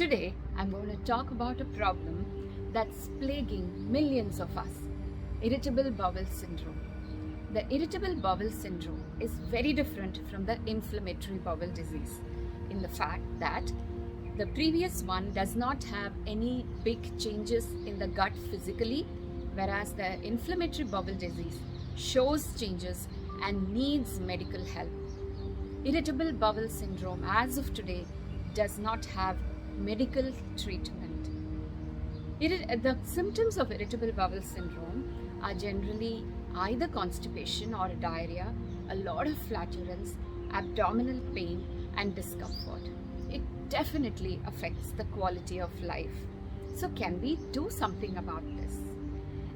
Today, I'm going to talk about a problem that's plaguing millions of us, irritable bowel syndrome. The irritable bowel syndrome is very different from the inflammatory bowel disease in the fact that the previous one does not have any big changes in the gut physically, whereas the inflammatory bowel disease shows changes and needs medical help. Irritable bowel syndrome, as of today, does not have medical treatment. The symptoms of irritable bowel syndrome are generally either constipation or diarrhea, a lot of flatulence, abdominal pain, and discomfort. It definitely affects the quality of life. So, can we do something about this?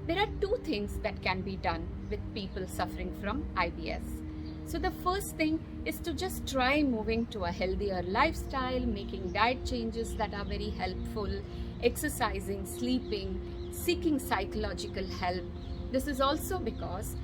There are two things that can be done with people suffering from IBS. So the first thing is to just try moving to a healthier lifestyle, making diet changes that are very helpful, exercising, sleeping, seeking psychological help. This is also because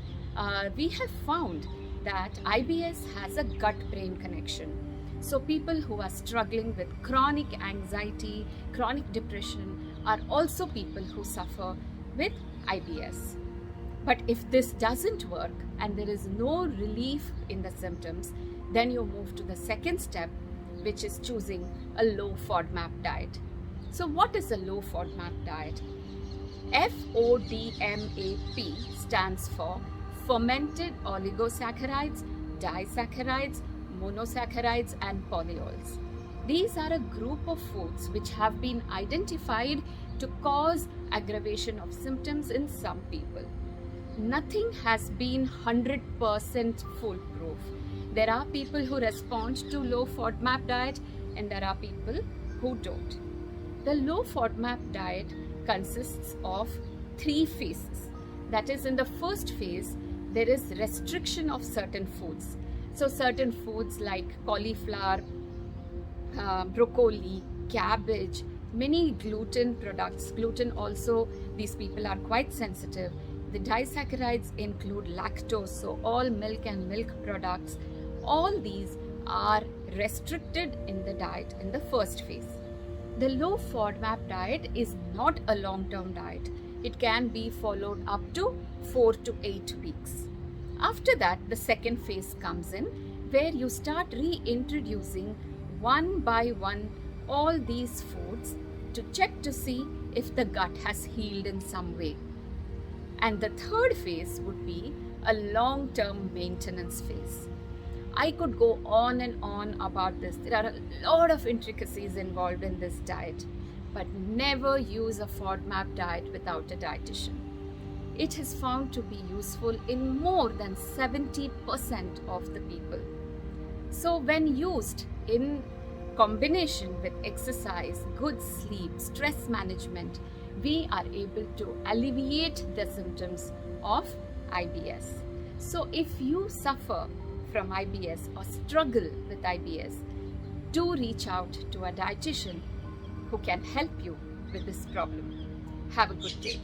we have found that IBS has a gut-brain connection. So people who are struggling with chronic anxiety, chronic depression are also people who suffer with IBS. But if this doesn't work and there is no relief in the symptoms, then you move to the second step, which is choosing a low FODMAP diet. So what is a low FODMAP diet? FODMAP stands for fermented oligosaccharides, disaccharides, monosaccharides, and polyols. These are a group of foods which have been identified to cause aggravation of symptoms in some people. Nothing has been 100% foolproof. There are people who respond to low FODMAP diet and there are people who don't. The low FODMAP diet consists of 3 phases. That is, in the first phase, there is restriction of certain foods. So certain foods like cauliflower, broccoli, cabbage, many gluten products. Gluten also, these people are quite sensitive. The disaccharides include lactose, so all milk and milk products. All these are restricted in the diet in the first phase. The low FODMAP diet is not a long-term diet. It can be followed up to 4 to 8 weeks. After that, the second phase comes in, where you start reintroducing one by one all these foods to check to see if the gut has healed in some way. And the third phase would be a long-term maintenance phase. I could go on and on about this. There are a lot of intricacies involved in this diet, but never use a FODMAP diet without a dietitian. It is found to be useful in more than 70% of the people. So when used in combination with exercise, good sleep, stress management, we are able to alleviate the symptoms of IBS. So if you suffer from IBS or struggle with IBS, do reach out to a dietitian who can help you with this problem. Have a good day.